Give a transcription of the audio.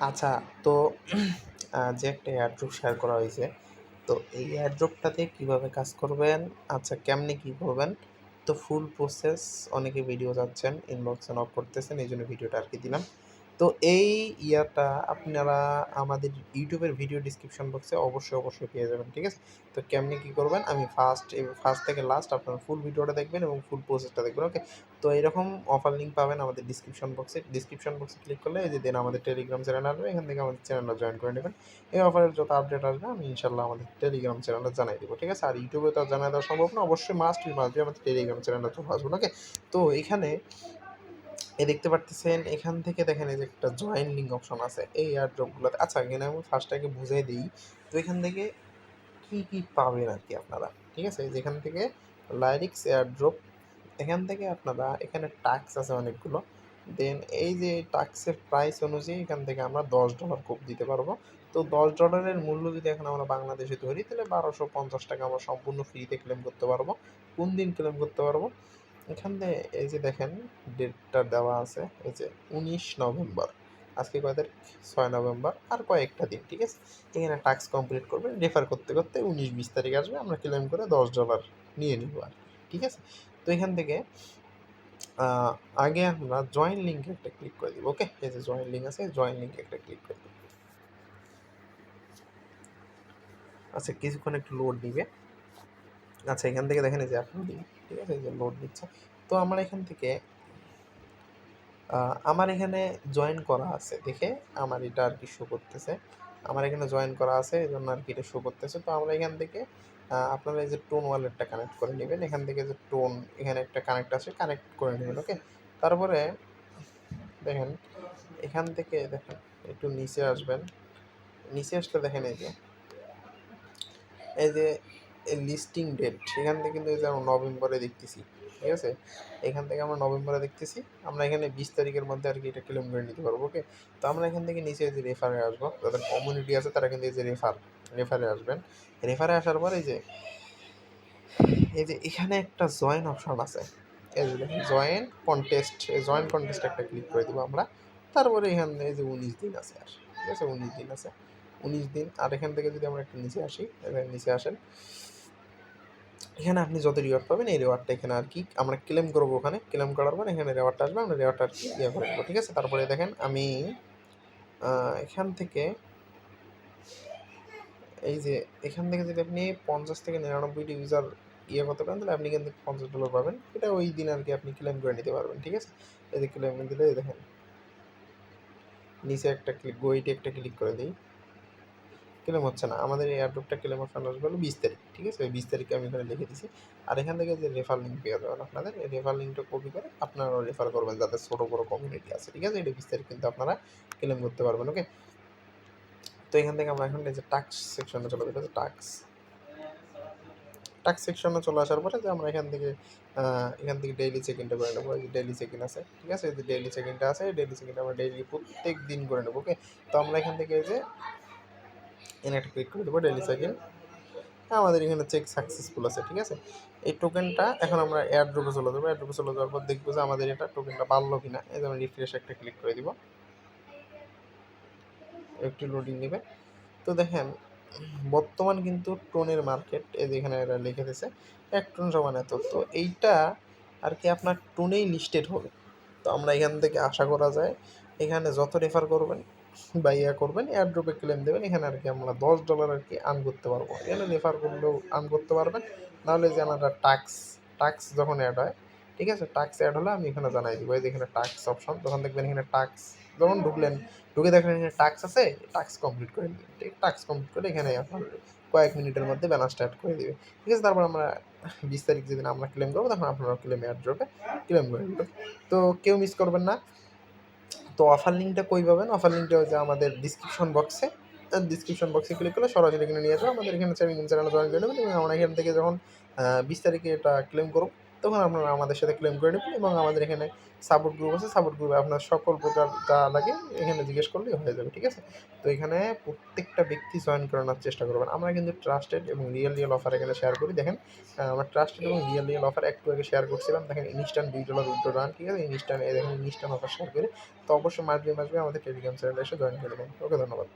আচ্ছা, তো যে একটা এয়ারড্রপ শেয়ার করা হয়েছে, তো এই এয়ারড্রপটাতে কিভাবে কাজ করবেন, আচ্ছা কেমনে কি করবেন, তো ফুল প্রসেস অনেকে ভিডিও চাচ্ছেন, ইনবক্সে নক করতেছেন, এই জন্য ভিডিওটা আর কি দিলাম। তো এই ইয়াটা আপনারা আমাদের ইউটিউবের ভিডিও ডিসক্রিপশন বক্সে অবশ্যই পেয়ে যাবেন, ঠিক আছে? তো কেমনে কি করবেন আমি ফার্স্ট থেকে লাস্ট আপনারা ফুল ভিডিওটা দেখবেন এবং ফুল প্রসেসটা দেখবেন, ওকে? তো এরকম অফার লিঙ্ক পাবেন আমাদের ডিসক্রিপশন বক্সে ক্লিক করলে এই যে দেন আমাদের টেলিগ্রাম চ্যানেল আসবে, এখান থেকে আমাদের চ্যানেলটা জয়েন করে নেবেন। এই অফারের যত আপডেট আসবে আমি ইনশাল্লাহ আমাদের টেলিগ্রাম চ্যানেলে জানাই দেবো, ঠিক আছে? আর ইউটিউবে তো আর জানাই দেওয়া সম্ভব না, অবশ্যই মাস্ট আমাদের টেলিগ্রাম চ্যানেলটা চলে আসুন, ওকে? তো এখানে দেখতে পারতেছেন, এখান থেকে দেখেন এই যে একটা জয়েন লিঙ্ক অপশন আছে এই এয়ারড্রপগুলোতে। আচ্ছা, এখানে আমি ফার্স্ট আগে বুঝাই দিই। তো এখান থেকে কি পাবেন আর কি আপনারা, ঠিক আছে? যেখান থেকে লাইরিক্স এয়ারড্রপ, এখান থেকে আপনারা এখানে টাস্ক আছে অনেকগুলো। দেন এই যে টাস্কের প্রাইস অনুযায়ী এখান থেকে আমরা $10 কোপ দিতে পারবো। তো $10 মূল্য যদি এখন আমরা বাংলাদেশে ধরি তাহলে $1250 আমরা সম্পূর্ণ ফ্রিতে ক্লেম করতে পারবো। কোন দিন ক্লেম করতে পারবো? এখানে এই যে দেখেন ডেটটা দেওয়া আছে, এই যে 19 নভেম্বর। আজকে কয় তারিখ? 6 নভেম্বর। আর কয়েকটা দিন, ঠিক আছে? এখানে টাস্ক কমপ্লিট করবেন, রেফার করতে করতে 19-20 তারিখ আসবে, আমরা ক্লেম করে $10 নিয়ে নিব আর কি, ঠিক আছে? তো এখান থেকে আহ, আগে আমরা জয়েন লিঙ্কে একটা ক্লিক করে দিব, ওকে? এই যে জয়েন লিঙ্ক আছে, জয়েন লিঙ্কে একটা ক্লিক করে দিব। আচ্ছা, কিছুক্ষণ একটু লোড নিবে। আচ্ছা, এখান থেকে দেখেন এই যে আপলোডিং, ঠিক আছে? এই যে লোড নিচ্ছে। তো আমরা এখান থেকে আমার এখানে জয়েন করা আছে দেখে আমার এটা আর কি শো করতেছে। আমার এখানে জয়েন করা আছে, এজন্য আর কি এটা শো করতেছে। তো আমরা এখান থেকে আপনারা এই যে টোন ওয়ালেটটা কানেক্ট করে নেবেন। এখান থেকে যে টোন এখানে একটা কানেক্ট আছে, কানেক্ট করে নেবেন, ওকে? তারপরে দেখেন এখান থেকে দেখেন একটু নিচে আসবেন। নিচে আসলে দেখেন এই যে লিস্টিং ডেট, সেখান থেকে কিন্তু এই যে আমরা নভেম্বরে দেখতেছি, ঠিক আছে? এখান থেকে আমরা নভেম্বরে দেখতেছি, আমরা এখানে 20 তারিখের মধ্যে আর কি এটা ক্লেম করে নিতে পারবো, ওকে? তো আমরা এখান থেকে নিচে যে রেফারে আসবো, যাদের কমিউনিটি আছে তারা কিন্তু এই যে রেফারে আসবেন। রেফারে আসার পর এই যে এখানে একটা জয়েন অপশন আছে, এই যে দেখেন জয়েন কন্টেস্ট একটা ক্লিক করে দিব আমরা। তারপরে এখানে এই যে 19 দিন আছে, আর ঠিক আছে 19 দিন আছে, 19 দিন। আর এখান থেকে যদি আমরা একটু নিচে আসি, এখানে নিচে আসেন, এখানে আপনি যত রিওয়ার্ড পাবেন এই রিওয়ার্ডটা এখানে আর কি আমরা ক্লেম করবো। ওখানে ক্লেম করার পর এখানে রিওয়ার্ডটা আসবে, আমরা রিওয়ার্ডটা আর কি ইয়ে করে দেবো, ঠিক আছে? তারপরে দেখেন আমি এখান থেকে এই যে এখান থেকে যদি আপনি 50 থেকে 99টি ইউজার ইয়ে করতে পারেন তাহলে আপনি কিন্তু $50 পাবেন। এটা ওই দিন আর কি আপনি ক্লেম করে নিতে পারবেন, ঠিক আছে? এই যে ক্লেম দিলে দেখেন নিচে একটা ক্লিক গোইটে একটা ক্লিক করে দিই, ক্লেম হচ্ছে না। আমাদের এই এয়ারড্রপটা ক্লেম অপশন আসবে হলো 20 তারিখ, ঠিক আছে? ওই 20 তারিখে আমি এখানে লিখে দিছি। আর এখান থেকে যে রেফার লিঙ্ক পেয়ে যাবেন আপনাদের, এই রেফার লিঙ্কটা কপি করে আপনারাও রেফার করবেন যাদের ছোটো বড়ো কমিউনিটি আছে, ঠিক আছে? এটা 20 তারিখ কিন্তু আপনারা ক্লেম করতে পারবেন, ওকে? তো এখান থেকে আমরা এখন এই যে টাস্ক সেকশনে চলে যেতে, টাস্ক সেকশনে চলে আসার পরে যে আমরা এখান থেকে ডেইলি চেক ইনটা করে নেবো। এই যে ডেইলি চেক ইন আছে, ঠিক আছে? এই যে ডেইলি চেক ইনটা আছে, ডেইলি চেক ইনটা আমরা ডেইলি প্রত্যেক দিন করে নেবো, ওকে? তো আমরা এখান থেকে এই যে এনে একটা ক্লিক করে দেবো ডেইলি চেক ইন। আমাদের এখানে চেক সাকসেসফুল আছে, ঠিক আছে? এই টোকেনটা এখন আমরা এয়ারড্রপে চলে যাবো। এয়ারড্রপে চলে যাওয়ার পর দেখবো যে আমাদের এটা টোকেনটা বাড়লো কিনা। এই যে আমরা রিফ্রেশ একটা ক্লিক করে দিব, একটু লোডিং নেবে। তো দেখেন বর্তমান কিন্তু টোনের মার্কেট এই যে এখানে এরা লিখে দিয়েছে 1 টোন সমান এত। তো এইটা আর কি আপনার টোনেই লিস্টেড হবে। তো আমরা এখান থেকে আশা করা যায় এখানে যত রেফার করবেন বা ইয়া করবেন এয়ারড্রপে ক্লেম দেবেন, এখানে আর কি আমরা $10 আর কি আর্ন করতে পারবো। এখানে রেফার করলেও আর্ন করতে পারবেন, নাহলে যে আমরা টাক্স যখন অ্যাড হয়, ঠিক আছে? টাক্স অ্যাড হলে আমি এখানে জানাই দিব। এই যে এখানে টাক্স অপশন, তখন দেখবেন এখানে টাক্স যখন ঢুকে দেখেন এখানে টাক্স আছে, টাক্স কমপ্লিট করে দিবেন, ঠিক? টাক্স কমপ্লিট করে এখানে আপনার কয়েক মিনিটের মধ্যে ব্যালেন্সটা অ্যাড করে দিবে, ঠিক আছে? তারপর আমরা 20 তারিখ যেদিন আমরা ক্লেম করবো তখন আপনারা ক্লেম এয়ারড্রপে ক্লেম করে দেবেন। তো কেউ মিস করবেন না। তো অফার লিঙ্কটা কই পাবেন? অফার লিঙ্কটা হচ্ছে আমাদের ডিসক্রিপশন বক্সে ক্লিক করলে সরাসরি এখানে নিয়ে আসবে। আমাদের এখানে চ্যানেলে জয়েন করে নেবেন এবং আমরা এখান থেকে যখন 20 তারিখে এটা ক্লেম করব তখন আপনারা আমাদের সাথে ক্লেম করে নেবেন এবং আমাদের এখানে সাপোর্ট গ্রুপ আছে, সাপোর্ট গ্রুপে আপনার সকল প্রকার যা লাগে এখানে জিজ্ঞেস করলেই হয়ে যাবে, ঠিক আছে? তো এখানে প্রত্যেকটা ব্যক্তি জয়েন করানোর চেষ্টা করবেন। আমরা কিন্তু ট্রাস্টেড এবং রিয়েল অফার এখানে শেয়ার করি। দেখেন আমরা ট্রাস্টেড এবং রিয়েল অফার একটু আগে শেয়ার করছিলাম। দেখেন ইনস্ট্যান্ট $2 উইথড্র রান, ঠিক আছে? ইনস্ট্যান্ট এই দেখেন ইনস্ট্যান্ট অফার শেয়ার করি। তো অবশ্যই মাসবে আমাদের টেলিগ্রাম চ্যানেলে এসে জয়েন করে নেবেন। ওকে, ধন্যবাদ।